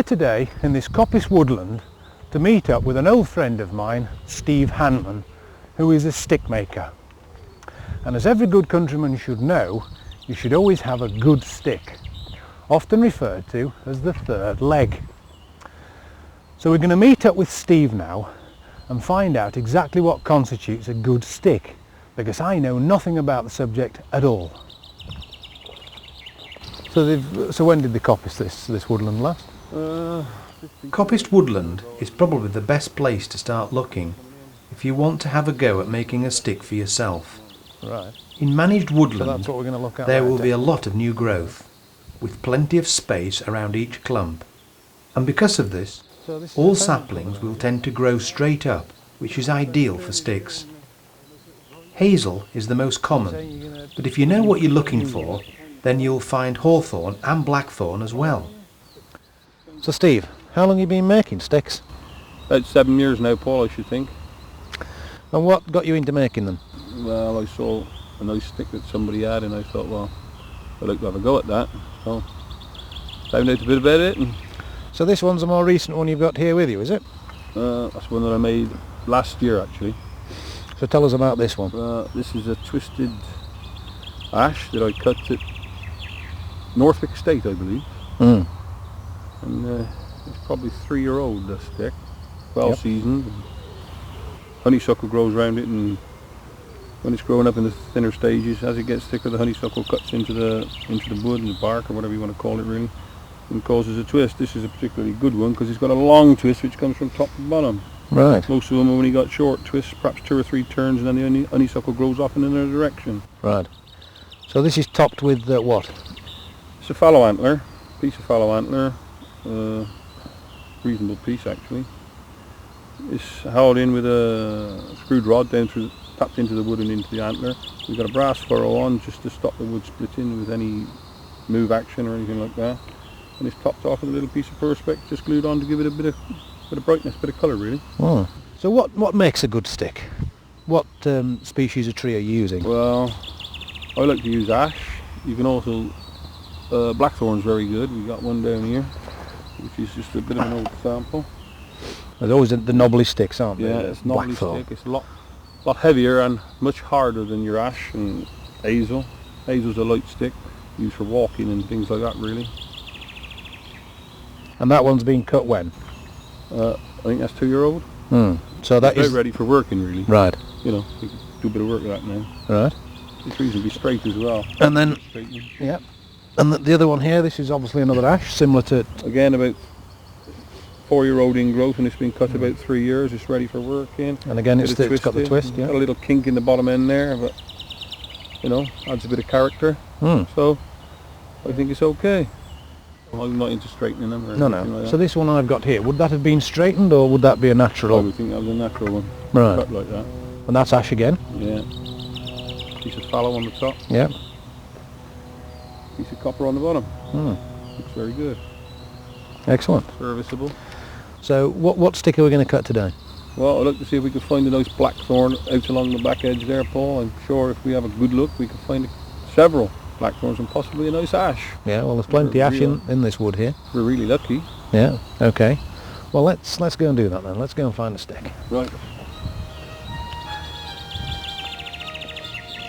today in this coppice woodland to meet up with an old friend of mine, Steve Hanman, who is a stick maker. And as every good countryman should know, you should always have a good stick, often referred to as the third leg. So we're going to meet up with Steve now and find out exactly what constitutes a good stick, because I know nothing about the subject at all. So when did they coppice this woodland last? Coppiced woodland is probably the best place to start looking if you want to have a go at making a stick for yourself. Right. In managed woodland, So that's what we're going to look at there later. will be a lot of new growth, with plenty of space around each clump. And because of this, So this is all the fence. saplings will tend to grow straight up, which is ideal for sticks. Hazel is the most common, but if you know what you're looking for, then you'll find hawthorn and blackthorn as well. So Steve, how long have you been making sticks? About 7 years now, Paul, I should think. And what got you into making them? Well, I saw a nice stick that somebody had and I thought, well, I'd like to have a go at that. So, found out a bit about it, and So this one's a more recent one you've got here with you, is it? that's one that I made last year, actually. So tell us about this one. This is a twisted ash that I cut at Norfolk Estate, I believe. Mm. And it's probably 3-year-old, this stick. Well Yep. seasoned. Honeysuckle grows around it, and when it's growing up in the thinner stages, as it gets thicker, the honeysuckle cuts into the wood and the bark, or whatever you want to call it, really, and causes a twist. This is a particularly good one because it's got a long twist which comes from top to bottom. Right. Most of them have only got short twists, perhaps 2 or 3 turns, and then the honeysuckle grows off in another direction. Right. So this is topped with what? It's a fallow antler, piece of fallow antler, reasonable piece actually. It's held in with a screwed rod down through, tapped into the wood and into the antler. We've got a brass furrow on just to stop the wood splitting with any move action or anything like that. And it's topped off with a little piece of perspex just glued on to give it a bit of brightness, bit of colour really. Oh. So what makes a good stick? What species of tree are you using? Well, I like to use ash. You can also, blackthorn's very good. We've got one down here, which is just a bit of an old sample. There's always the knobbly sticks, aren't there? Yeah, it's knobbly Blackthorn. stick. It's a lot heavier and much harder than your ash and hazel. Hazel's a light stick, used for walking and things like that really. And that one's been cut when? I think that's 2-year-old. So that It's is about ready for working really. right. You know, you can do a bit of work with that now. Right. It's reasonably straight as well. And then Straightening. yeah. And the other one here, this is obviously another ash, similar to Again, about 4-year-old in growth, and it's been cut about 3 years. It's ready for working. and again Bit it's of got the twisting. twist, yeah. Got a little kink in the bottom end there, but you know, adds a bit of character. So I think it's okay. I'm not into straightening them or No, anything no. like So that. this one I've got here, would that have been straightened or would that be a I natural? would think that was a natural one. Right. Cut like that. And that's ash again. Yeah. Piece of fallow on the top, Yeah. piece of copper on the bottom. Hmm. Looks very good. Excellent. Serviceable. So what stick are we going to cut today? Well, I'd like to see if we could find a nice blackthorn out along the back edge there, Paul. I'm sure if we have a good look, we could find several blackthorns and possibly a nice ash. Yeah, well there's plenty ash in this wood here. We're really lucky. Yeah. Okay. Well let's go and do that then. Let's go and find a stick. Right.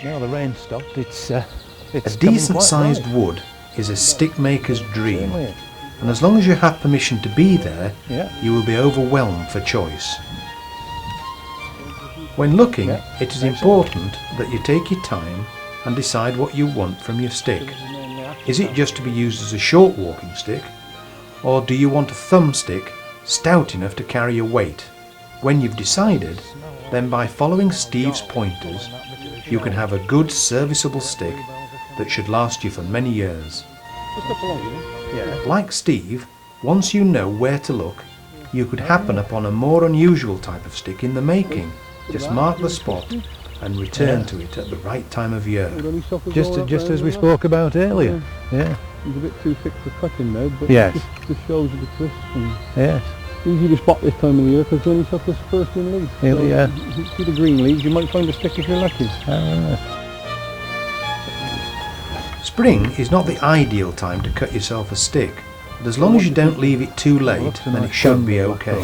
Now the rain stopped. It's A coming decent quite sized bright. wood is a stick maker's dream, Certainly. and as long as you have permission to be there, Yeah. you will be overwhelmed for choice. When looking, Yeah. it is important that you take your time and decide what you want from your stick. Is it just to be used as a short walking stick, or do you want a thumb stick stout enough to carry your weight? When you've decided, then by following Steve's pointers, you can have a good serviceable stick that should last you for many years. Just up along here. Yeah. Like Steve, once you know where to look, you could happen upon a more unusual type of stick in the making. Just mark the spot and return to it at the right time of year. Just as we spoke about earlier. Yeah. It's a bit too thick for cutting now, but Yes. just shows you the twist. And Yes. easy to spot this time of the year because the honeysuckle's first in leaf. Yeah, So yeah. if you see the green leaves, you might find a stick if you're lucky. Spring is not the ideal time to cut yourself a stick, But as long as you don't leave it too late, then it should be okay.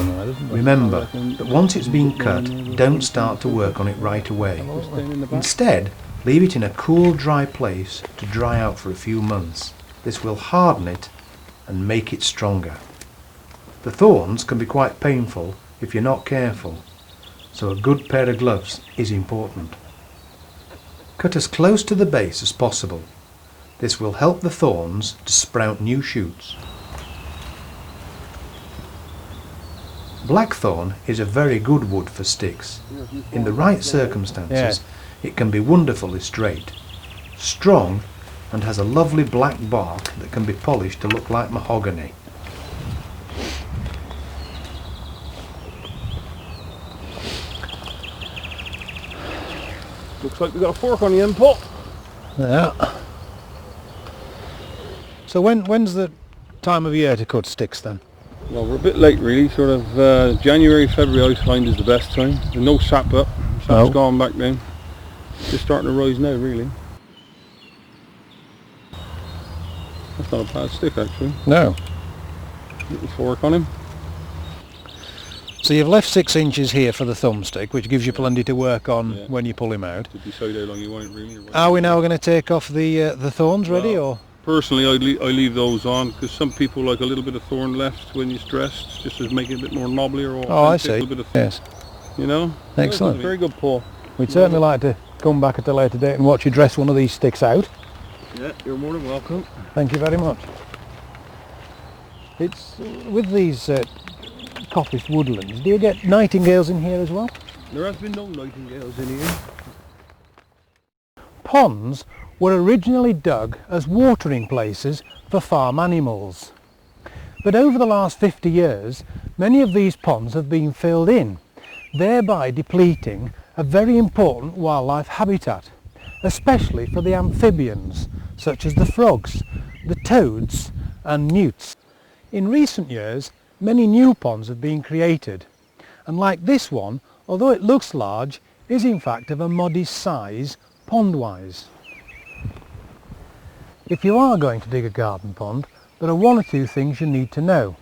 Remember that once it's been cut, don't start to work on it right away. Instead, leave it in a cool, dry place to dry out for a few months. This will harden it and make it stronger. The thorns can be quite painful if you're not careful, so a good pair of gloves is important. Cut as close to the base as possible. This will help the thorns to sprout new shoots. Blackthorn is a very good wood for sticks. In the right circumstances, it can be wonderfully straight, strong, and has a lovely black bark that can be polished to look like mahogany. Looks like we've got a fork on the end, Paul. Yeah. So when's the time of year to cut sticks then? Well, we're a bit late really, sort of January, February I find is the best time. There's no sap up, sap's gone back down. Just starting to rise now really. That's not a bad stick actually. No. Little fork on him. So you've left 6 inches here for the thumbstick, which gives you plenty to work on when you pull him out. To decide how long you want it really. Are we now going to take off the thorns ready, or? Personally, I leave those on because some people like a little bit of thorn left when it's dressed, just to make it a bit more knobbly or. Oh, I see. A little bit of yes. You know. Excellent. Very good, Paul. We'd certainly like to come back at a later date and watch you dress one of these sticks out. Yeah, you're more than welcome. Thank you very much. It's with these coppice woodlands. Do you get nightingales in here as well? There has been no nightingales in here. Ponds were originally dug as watering places for farm animals. But over the last 50 years, many of these ponds have been filled in, thereby depleting a very important wildlife habitat, especially for the amphibians, such as the frogs, the toads and newts. In recent years, many new ponds have been created, and like this one, although it looks large, is in fact of a modest size pond-wise. If you are going to dig a garden pond, there are 1 or 2 things you need to know.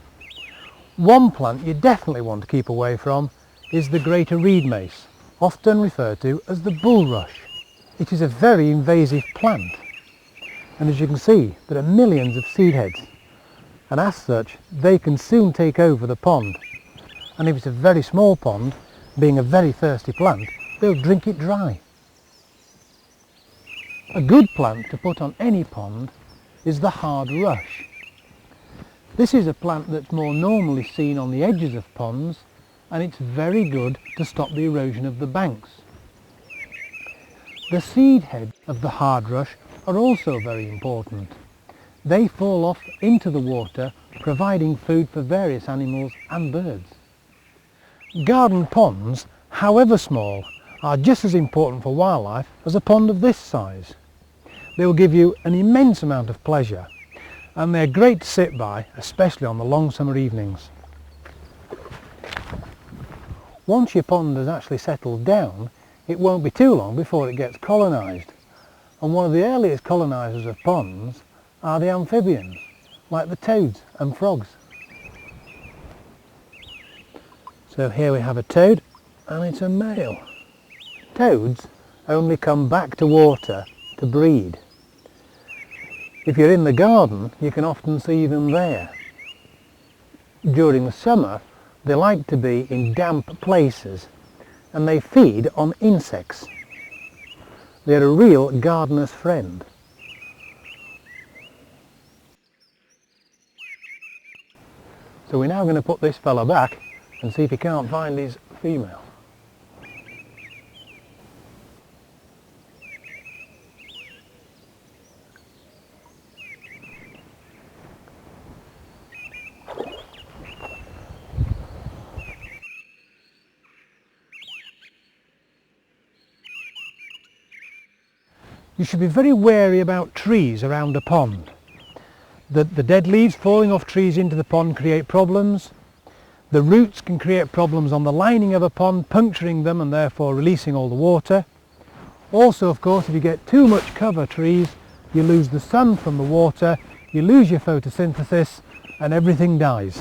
One plant you definitely want to keep away from is the greater reed mace, often referred to as the bulrush. It is a very invasive plant, and as you can see, there are millions of seed heads, and as such they can soon take over the pond, and if it's a very small pond, being a very thirsty plant, they'll drink it dry. A good plant to put on any pond is the hard rush. This is a plant that's more normally seen on the edges of ponds, and it's very good to stop the erosion of the banks. The seed heads of the hard rush are also very important. They fall off into the water, providing food for various animals and birds. Garden ponds, however small, are just as important for wildlife as a pond of this size. They will give you an immense amount of pleasure, and they're great to sit by, especially on the long summer evenings. Once your pond has actually settled down, it won't be too long before it gets colonised, and one of the earliest colonisers of ponds are the amphibians, like the toads and frogs. So here we have a toad, and it's a male. Toads only come back to water to breed. If you're in the garden, you can often see them there. During the summer, they like to be in damp places, and they feed on insects. They're a real gardener's friend. So we're now going to put this fella back and see if he can't find his female. You should be very wary about trees around a pond. The dead leaves falling off trees into the pond create problems. The roots can create problems on the lining of a pond, puncturing them and therefore releasing all the water. Also, of course, if you get too much cover trees, you lose the sun from the water, you lose your photosynthesis, and everything dies.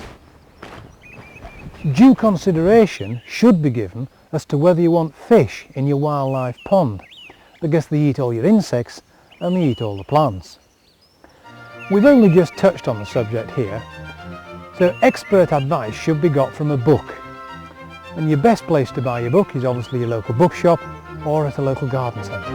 Due consideration should be given as to whether you want fish in your wildlife pond, because they eat all your insects and they eat all the plants. We've only just touched on the subject here, so expert advice should be got from a book. And your best place to buy your book is obviously your local bookshop or at a local garden centre.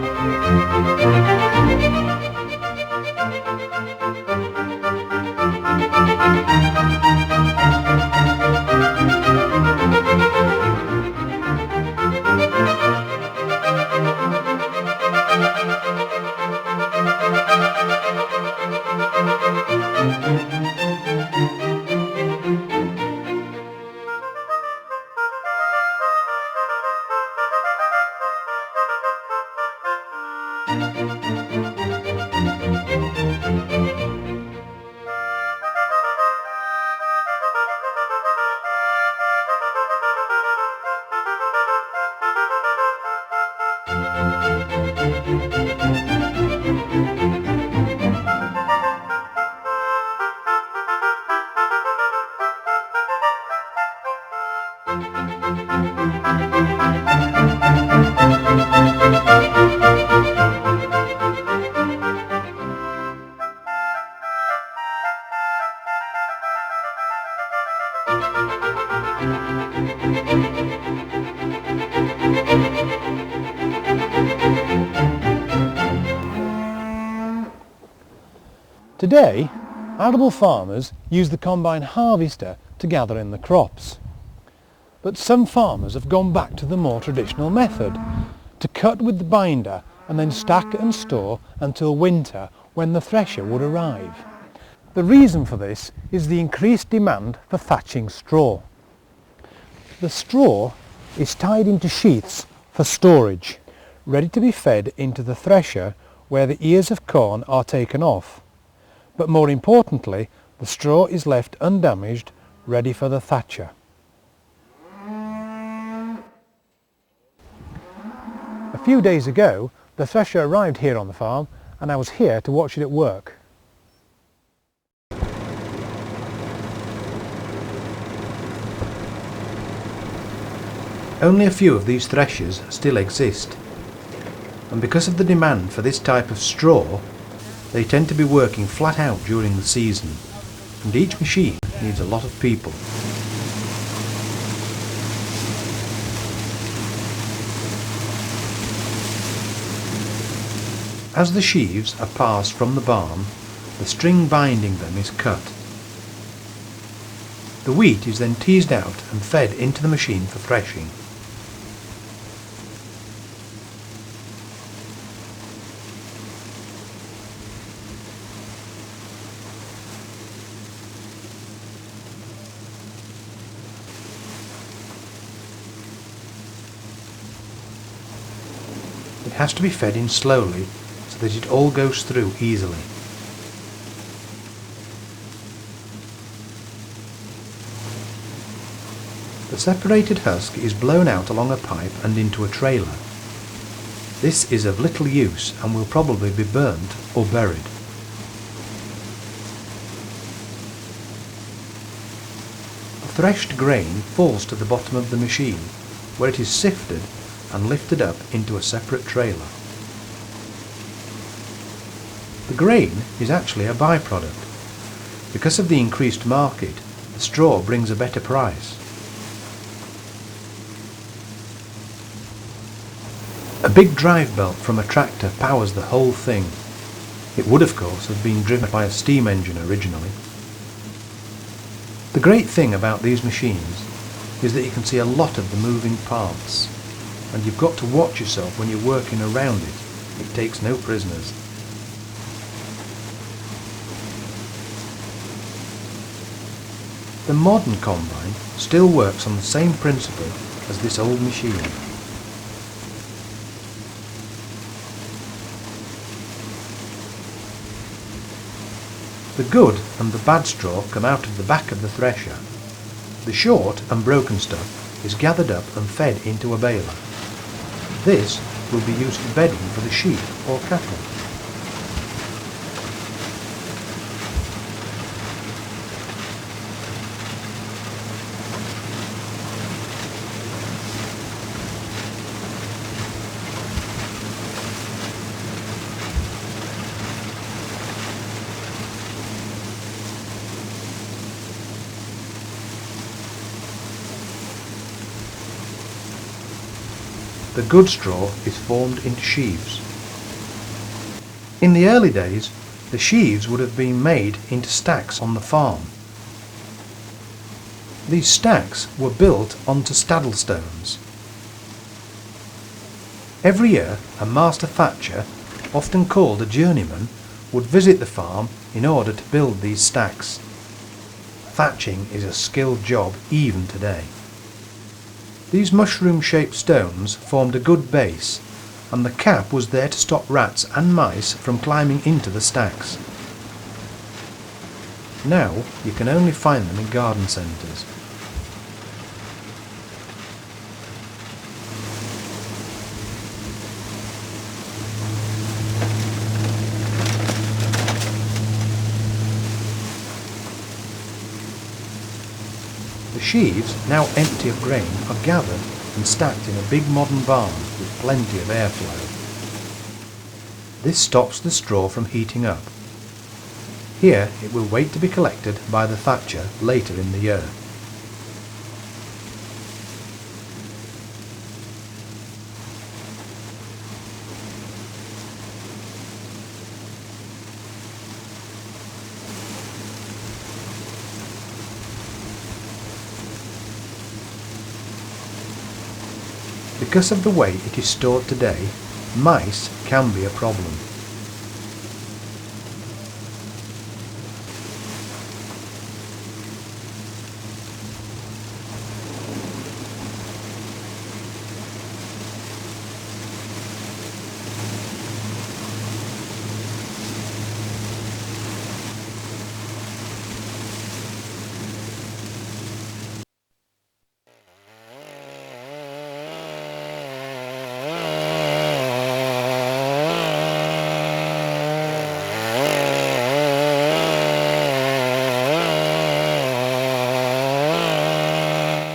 Today, arable farmers use the combine harvester to gather in the crops. But some farmers have gone back to the more traditional method, to cut with the binder and then stack and store until winter when the thresher would arrive. The reason for this is the increased demand for thatching straw. The straw is tied into sheaths for storage, ready to be fed into the thresher where the ears of corn are taken off. But more importantly, the straw is left undamaged, ready for the thatcher. A few days ago, the thresher arrived here on the farm and I was here to watch it at work. Only a few of these threshers still exist, and because of the demand for this type of straw, they tend to be working flat out during the season, and each machine needs a lot of people. As the sheaves are passed from the barn, the string binding them is cut. The wheat is then teased out and fed into the machine for threshing. It has to be fed in slowly so that it all goes through easily. The separated husk is blown out along a pipe and into a trailer. This is of little use and will probably be burnt or buried. The threshed grain falls to the bottom of the machine, where it is sifted and lifted up into a separate trailer. The grain is actually a byproduct. Because of the increased market, the straw brings a better price. A big drive belt from a tractor powers the whole thing. It would of course have been driven by a steam engine originally. The great thing about these machines is that you can see a lot of the moving parts, and you've got to watch yourself when you're working around it. It takes no prisoners. The modern combine still works on the same principle as this old machine. The good and the bad straw come out of the back of the thresher. The short and broken stuff is gathered up and fed into a baler. This will be used for bedding for the sheep or cattle. the good straw is formed into sheaves. In the early days, the sheaves would have been made into stacks on the farm. These stacks were built onto staddle stones. Every year, a master thatcher, often called a journeyman, would visit the farm in order to build these stacks. Thatching is a skilled job even today. These mushroom-shaped stones formed a good base, and the cap was there to stop rats and mice from climbing into the stacks. Now you can only find them in garden centres. The sheaves, now empty of grain, are gathered and stacked in a big modern barn with plenty of airflow. This stops the straw from heating up. Here it will wait to be collected by the thatcher later in the year. Because of the way it is stored today, mice can be a problem.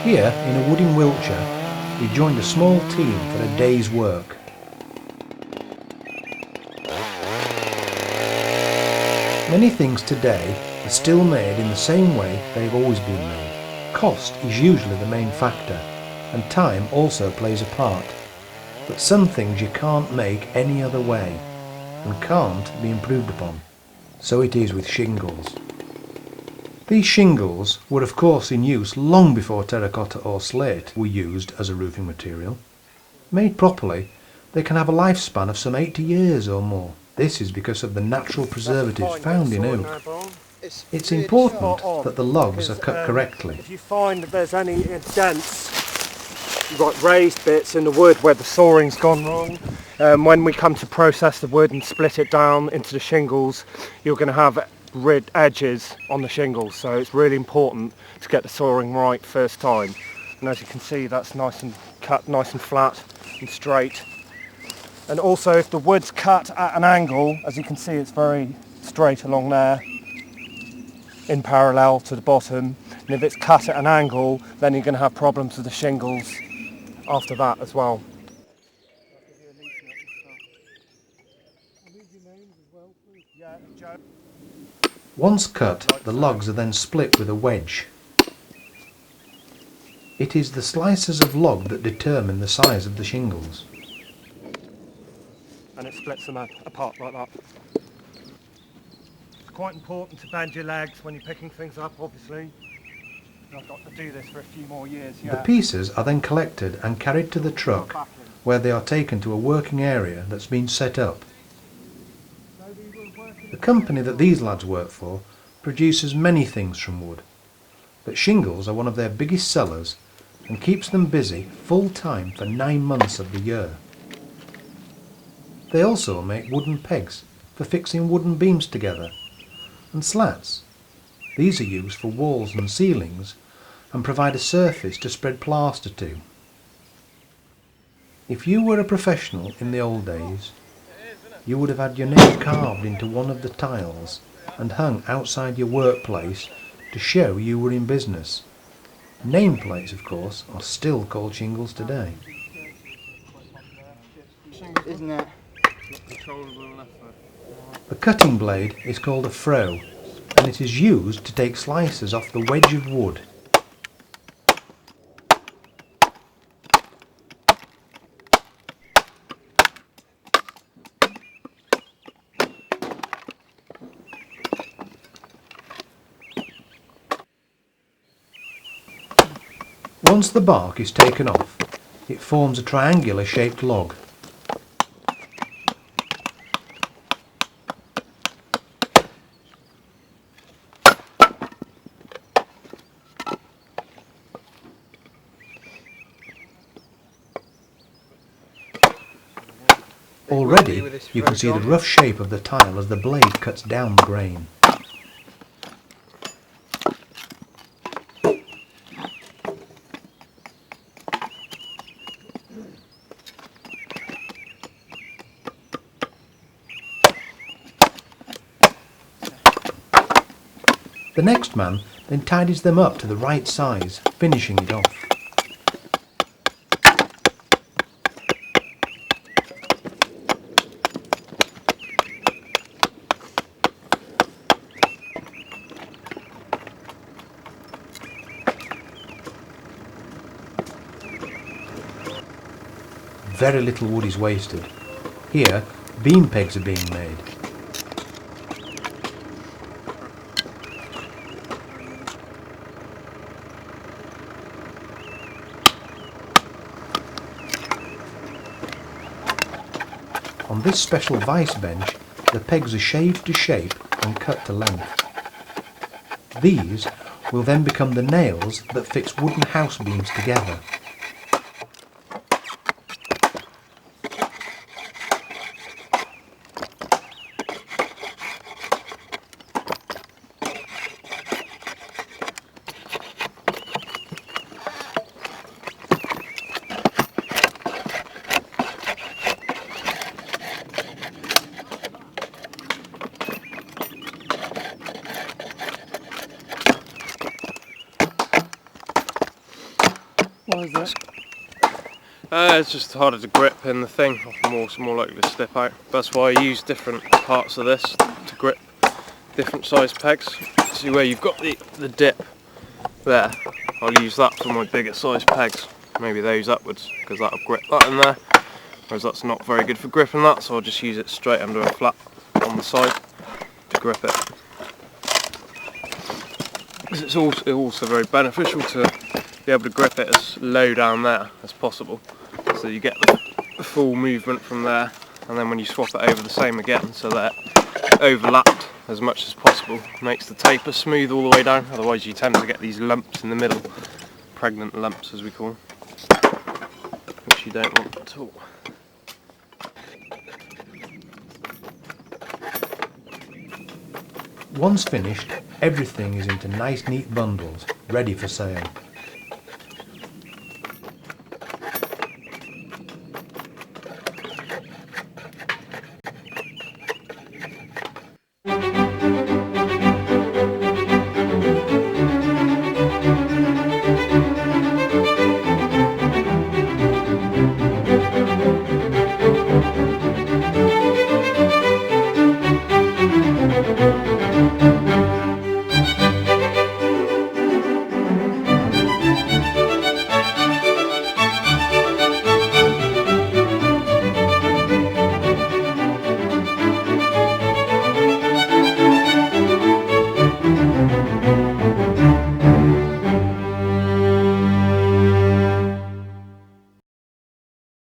Here, in a wood in Wiltshire, we joined a small team for a day's work. Many things today are still made in the same way they've always been made. Cost is usually the main factor, and time also plays a part. But some things you can't make any other way, and can't be improved upon. So it is with shingles. These shingles were of course in use long before terracotta or slate were used as a roofing material. Made properly, they can have a lifespan of some 80 years or more. This is because of the natural preservatives found in oak. It's important that the logs are cut correctly. If you find that there's any dents, like raised bits in the wood where the sawing's gone wrong, when we come to process the wood and split it down into the shingles, you're going to have rid edges on the shingles, so it's really important to get the sawing right first time. And as you can see, that's nice and cut nice and flat and straight. And also if the wood's cut at an angle, as you can see it's very straight along there in parallel to the bottom, and if it's cut at an angle then you're going to have problems with the shingles after that as well. Once cut, the logs are then split with a wedge. It is the slices of log that determine the size of the shingles. And it splits them apart like that. It's quite important to bend your legs when you're picking things up, obviously. I've got to do this for a few more years. The pieces are then collected and carried to the truck, where they are taken to a working area that's been set up. The company that these lads work for produces many things from wood, but shingles are one of their biggest sellers and keeps them busy full time for 9 months of the year. They also make wooden pegs for fixing wooden beams together, and slats. These are used for walls and ceilings and provide a surface to spread plaster to. If you were a professional in the old days, you would have had your name carved into one of the tiles and hung outside your workplace to show you were in business. Nameplates, of course, are still called shingles today. Isn't it? The cutting blade is called a froe, and it is used to take slices off the wedge of wood. Once the bark is taken off, it forms a triangular shaped log. Already you can see the rough shape of the tile as the blade cuts down the grain. The next man then tidies them up to the right size, finishing it off. Very little wood is wasted. Here, beam pegs are being made. On this special vice bench, the pegs are shaved to shape and cut to length. These will then become the nails that fix wooden house beams together. Why is that? It's just harder to grip in the thing, more likely to slip out. That's why I use different parts of this to grip different size pegs. See where you've got the dip there, I'll use that for my bigger size pegs, maybe those upwards, because that'll grip that in there, whereas that's not very good for gripping that, so I'll just use it straight under a flat on the side to grip it. It's also very beneficial to be able to grip it as low down there as possible, so you get the full movement from there, and then when you swap it over the same again, so they're overlapped as much as possible, makes the taper smooth all the way down. Otherwise you tend to get these lumps in the middle, pregnant lumps as we call them, which you don't want at all. Once finished, everything is into nice neat bundles, ready for sale.